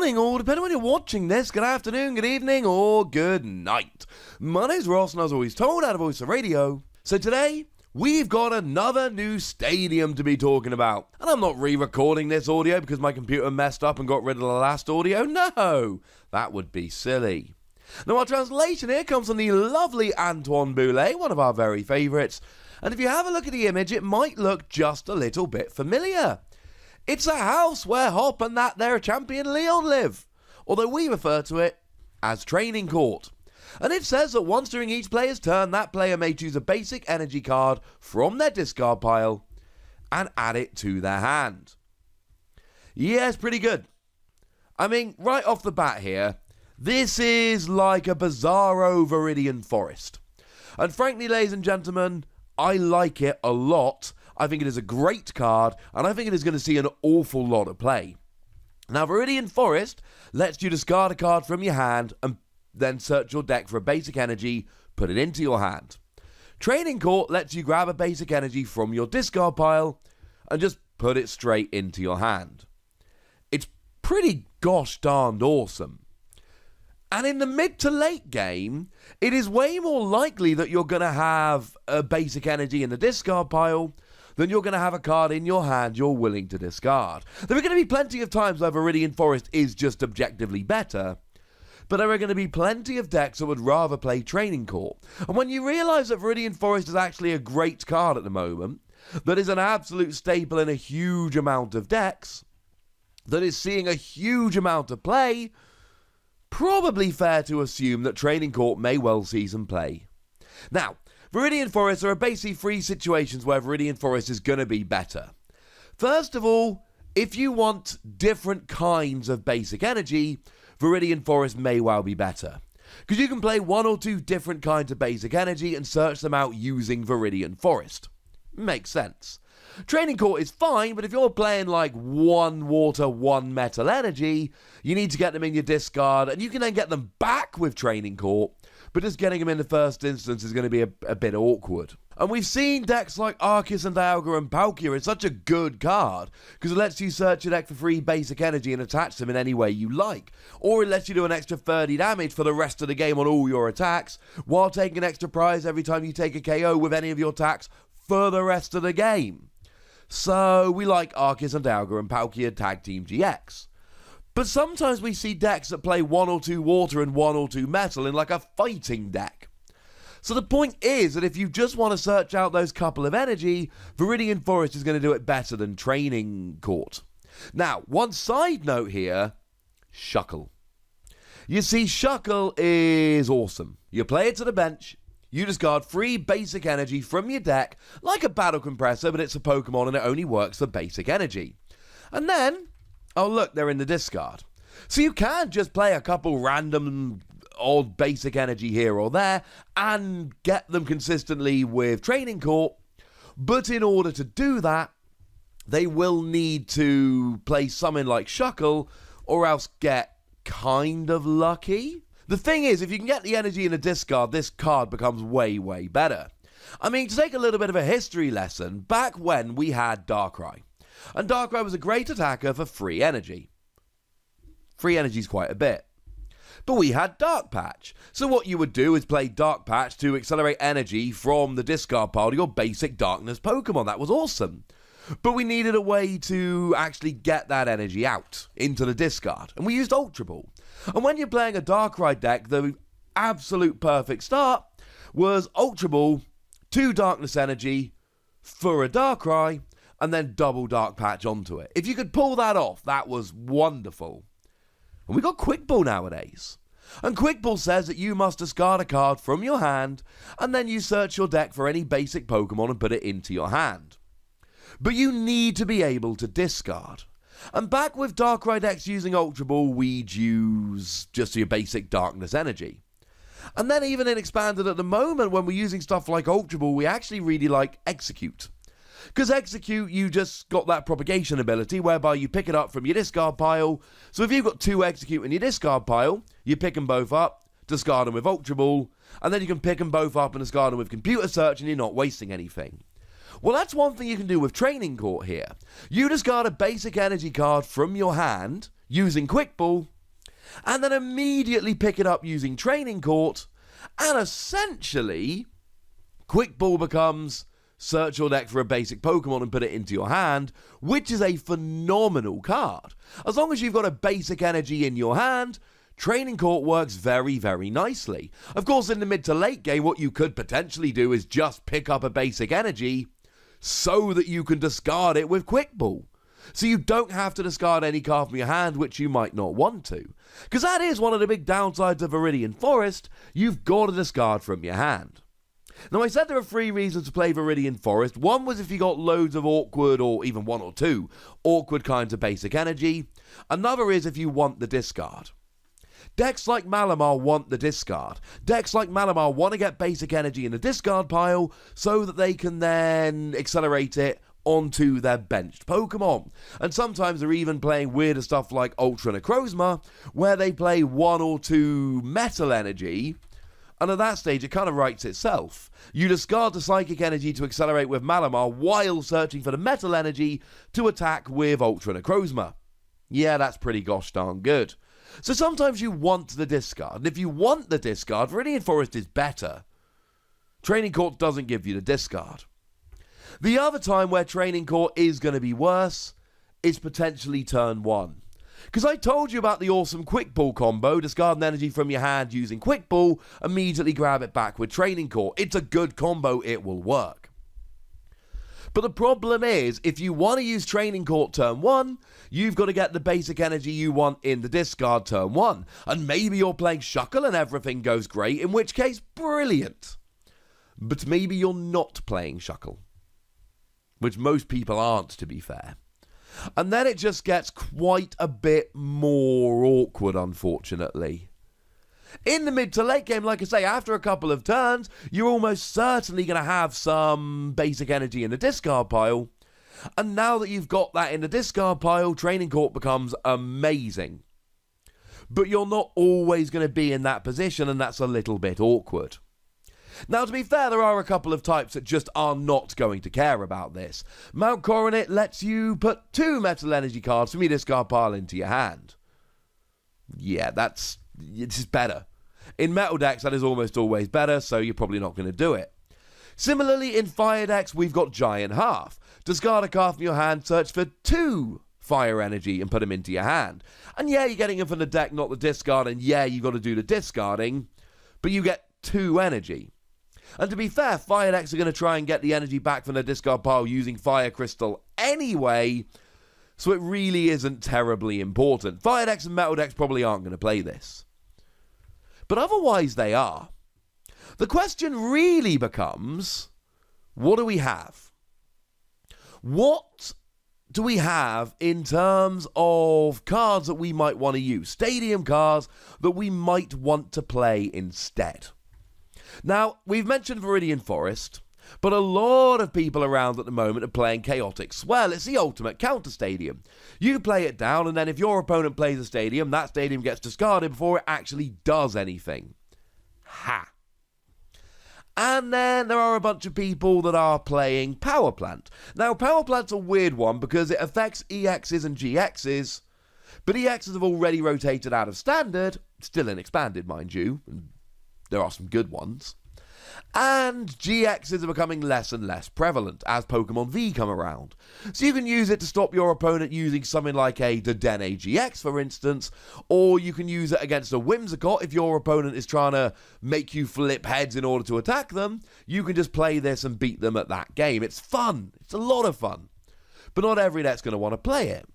morning, or depending on when you're watching this, good afternoon, good evening, or good night. My name's Ross, and as always told, out of Voice of Radio. So today, we've got another new stadium to be talking about. And I'm not re-recording this audio because my computer messed up and got rid of the last audio. No, that would be silly. Now, our translation here comes from the lovely Antoine Boulet, one of our very favourites. And if you have a look at the image, it might look just a little bit familiar. It's a house where Hop and that there champion Leon live, although we refer to it as training court. And it says that once during each player's turn, that player may choose a basic energy card from their discard pile and add it to their hand. Yeah, it's pretty good. I mean, right off the bat here, this is like a bizarro Viridian Forest. And frankly, ladies and gentlemen, I like it a lot. I think it is a great card, and I think it is going to see an awful lot of play. Now, Viridian Forest lets you discard a card from your hand and then search your deck for a basic energy, put it into your hand. Training Court lets you grab a basic energy from your discard pile and just put it straight into your hand. It's pretty gosh darned awesome. And in the mid to late game, it is way more likely that you're going to have a basic energy in the discard pile than you're going to have a card in your hand you're willing to discard. There are going to be plenty of times where Viridian Forest is just objectively better, but there are going to be plenty of decks that would rather play Training Court. And when you realise that Viridian Forest is actually a great card at the moment, that is an absolute staple in a huge amount of decks, that is seeing a huge amount of play, probably fair to assume that Training Court may well see some play. Now, Viridian Forests are basically three situations where Viridian Forest is going to be better. First of all, if you want different kinds of basic energy, Viridian Forest may well be better. Because you can play one or two different kinds of basic energy and search them out using Viridian Forest. Makes sense. Training Court is fine, but if you're playing like one water, one metal energy, you need to get them in your discard, and you can then get them back with Training Court, but just getting them in the first instance is going to be a bit awkward. And we've seen decks like Arceus and Dialga and Palkia is such a good card, because it lets you search your deck for free basic energy and attach them in any way you like. Or it lets you do an extra 30 damage for the rest of the game on all your attacks, while taking an extra prize every time you take a KO with any of your attacks for the rest of the game. So we like Arceus and Dialga and Palkia Tag Team GX. But sometimes we see decks that play one or two water and one or two metal in like a fighting deck. So the point is that if you just want to search out those couple of energy, Viridian Forest is going to do it better than Training Court. Now, one side note here, Shuckle. You see, Shuckle is awesome. You play it to the bench, you discard free basic energy from your deck, like a battle compressor, but it's a Pokemon and it only works for basic energy. And then, oh look, they're in the discard. So you can just play a couple random odd basic energy here or there and get them consistently with Training Court, but in order to do that, they will need to play something like Shuckle or else get kind of lucky. The thing is, if you can get the energy in a discard, this card becomes way, way better. I mean, to take a little bit of a history lesson, back when we had Darkrai. And Darkrai was a great attacker for free energy. Free energy is quite a bit. But we had Dark Patch. So what you would do is play Dark Patch to accelerate energy from the discard pile to your basic Darkness Pokemon. That was awesome. But we needed a way to actually get that energy out into the discard. And we used Ultra Ball. And when you're playing a Darkrai deck, the absolute perfect start was Ultra Ball, 2 Darkness Energy for a Darkrai, and then double Dark Patch onto it. If you could pull that off, that was wonderful. And we got Quick Ball nowadays. And Quick Ball says that you must discard a card from your hand, and then you search your deck for any basic Pokemon and put it into your hand. But you need to be able to discard. And back with Darkrai decks using Ultra Ball, we'd use just your basic Darkness Energy. And then even in Expanded at the moment, when we're using stuff like Ultra Ball, we actually really like Execute. Because Execute, you just got that propagation ability whereby you pick it up from your discard pile. So if you've got 2 Execute in your discard pile, you pick them both up, discard them with Ultra Ball, and then you can pick them both up and discard them with Computer Search, and you're not wasting anything. Well, that's one thing you can do with Training Court here. You discard a basic energy card from your hand using Quick Ball, and then immediately pick it up using Training Court, and essentially, Quick Ball becomes search your deck for a basic Pokemon and put it into your hand, which is a phenomenal card. As long as you've got a basic energy in your hand, Training Court works very, very nicely. Of course, in the mid to late game, what you could potentially do is just pick up a basic energy so that you can discard it with Quick Ball. So you don't have to discard any card from your hand, which you might not want to. Because that is one of the big downsides of Viridian Forest. You've got to discard from your hand. Now, I said there are 3 reasons to play Viridian Forest. One was if you got loads of awkward, or even 1 or 2, awkward kinds of basic energy. Another is if you want the discard. Decks like Malamar want the discard. Decks like Malamar want to get basic energy in the discard pile so that they can then accelerate it onto their benched Pokemon. And sometimes they're even playing weirder stuff like Ultra Necrozma, where they play 1 or 2 metal energy, and at that stage it kind of writes itself. You discard the psychic energy to accelerate with Malamar while searching for the metal energy to attack with Ultra Necrozma. Yeah, that's pretty gosh darn good. So sometimes you want the discard, and if you want the discard, Viridian Forest is better. Training Court doesn't give you the discard. The other time where Training Court is going to be worse is potentially turn 1. Because I told you about the awesome Quick Ball combo, discard an energy from your hand using Quick Ball, immediately grab it back with Training Court. It's a good combo, it will work. But the problem is, if you want to use Training Court turn 1, you've got to get the basic energy you want in the discard turn 1. And maybe you're playing Shuckle and everything goes great, in which case, brilliant. But maybe you're not playing Shuckle, which most people aren't, to be fair. And then it just gets quite a bit more awkward, unfortunately. In the mid to late game, like I say, after a couple of turns, you're almost certainly going to have some basic energy in the discard pile. And now that you've got that in the discard pile, Training Court becomes amazing. But you're not always going to be in that position, and that's a little bit awkward. Now, to be fair, there are a couple of types that just are not going to care about this. Mount Coronet lets you put 2 metal energy cards from your discard pile into your hand. Yeah, it's just better. In metal decks, that is almost always better, so you're probably not going to do it. Similarly, in fire decks, we've got Giant Half. Discard a card from your hand, search for 2 fire energy and put them into your hand. And yeah, you're getting them from the deck, not the discard, and yeah, you've got to do the discarding, but you get 2 energy. And to be fair, fire decks are going to try and get the energy back from their discard pile using Fire Crystal anyway, so it really isn't terribly important. Fire decks and metal decks probably aren't going to play this. But otherwise they are. The question really becomes, what do we have? What do we have in terms of cards that we might want to use? Stadium cards that we might want to play instead. Now, we've mentioned Viridian Forest, but a lot of people around at the moment are playing Chaotic Swell. It's the ultimate counter stadium. You play it down, and then if your opponent plays a stadium, that stadium gets discarded before it actually does anything. Ha! And then there are a bunch of people that are playing Power Plant. Now, Power Plant's a weird one because it affects EXs and GXs, but EXs have already rotated out of Standard, still in Expanded, mind you, and there are some good ones. And GXs are becoming less and less prevalent as Pokemon V come around. So you can use it to stop your opponent using something like a Dedenne GX, for instance, or you can use it against a Whimsicott if your opponent is trying to make you flip heads in order to attack them. You can just play this and beat them at that game. It's fun. It's a lot of fun. But not every deck's going to want to play it.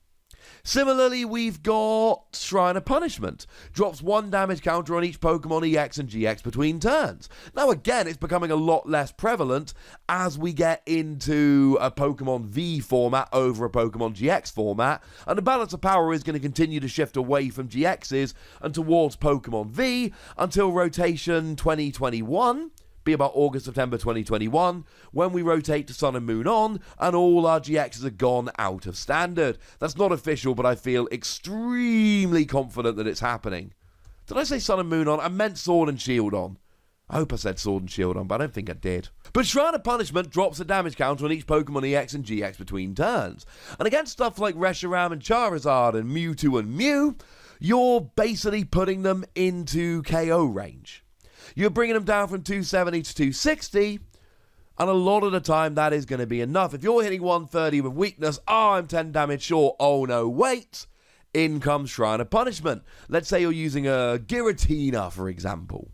Similarly, we've got Shrine of Punishment. Drops 1 damage counter on each Pokemon EX and GX between turns. Now again, it's becoming a lot less prevalent as we get into a Pokemon V format over a Pokemon GX format, and the balance of power is going to continue to shift away from GXs and towards Pokemon V until rotation 2021. Be about August, September 2021, when we rotate to Sun and Moon on, and all our GXs are gone out of Standard. That's not official, but I feel extremely confident that it's happening. Did I say Sun and Moon on? I meant Sword and Shield on. I hope I said Sword and Shield on, but I don't think I did. But Shrine of Punishment drops a damage counter on each Pokemon EX and GX between turns. And against stuff like Reshiram and Charizard and Mewtwo and Mew, you're basically putting them into KO range. You're bringing them down from 270 to 260, and a lot of the time that is going to be enough. If you're hitting 130 with weakness, I'm 10 damage short, oh no, wait, in comes Shrine of Punishment. Let's say you're using a Giratina, for example.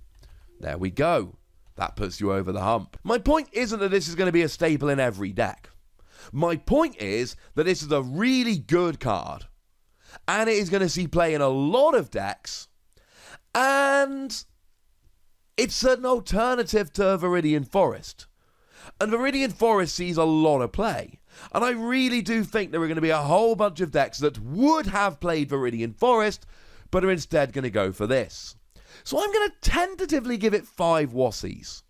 There we go. That puts you over the hump. My point isn't that this is going to be a staple in every deck. My point is that this is a really good card, and it is going to see play in a lot of decks, and it's an alternative to Viridian Forest. And Viridian Forest sees a lot of play. And I really do think there are going to be a whole bunch of decks that would have played Viridian Forest, but are instead going to go for this. So I'm going to tentatively give it 5 Wassies.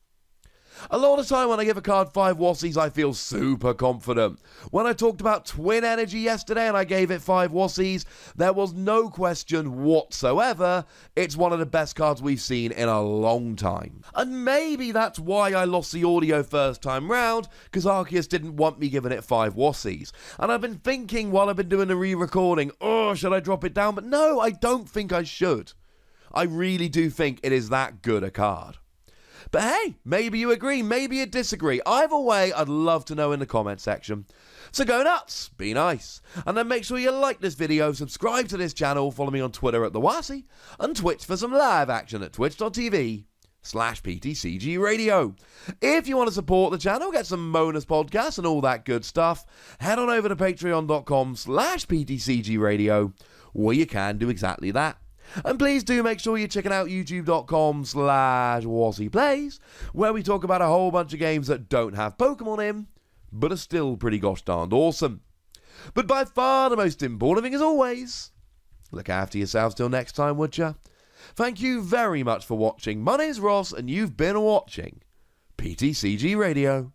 A lot of time when I give a card 5 Wassies, I feel super confident. When I talked about Twin Energy yesterday and I gave it 5 Wassies, there was no question whatsoever. It's one of the best cards we've seen in a long time. And maybe that's why I lost the audio first time round, because Arceus didn't want me giving it 5 Wassies. And I've been thinking while I've been doing the re-recording, should I drop it down? But no, I don't think I should. I really do think it is that good a card. But hey, maybe you agree, maybe you disagree. Either way, I'd love to know in the comment section. So go nuts, be nice, and then make sure you like this video, subscribe to this channel, follow me on Twitter at The Wassie, and Twitch for some live action at twitch.tv/PTCGRadio. If you want to support the channel, get some bonus podcasts and all that good stuff, head on over to patreon.com/PTCGRadio, where you can do exactly that. And please do make sure you're checking out youtube.com/WassiePlays, where we talk about a whole bunch of games that don't have Pokemon in, but are still pretty gosh darned awesome. But by far the most important thing as always, look after yourselves till next time, would ya? Thank you very much for watching. My name's Ross, and you've been watching PTCG Radio.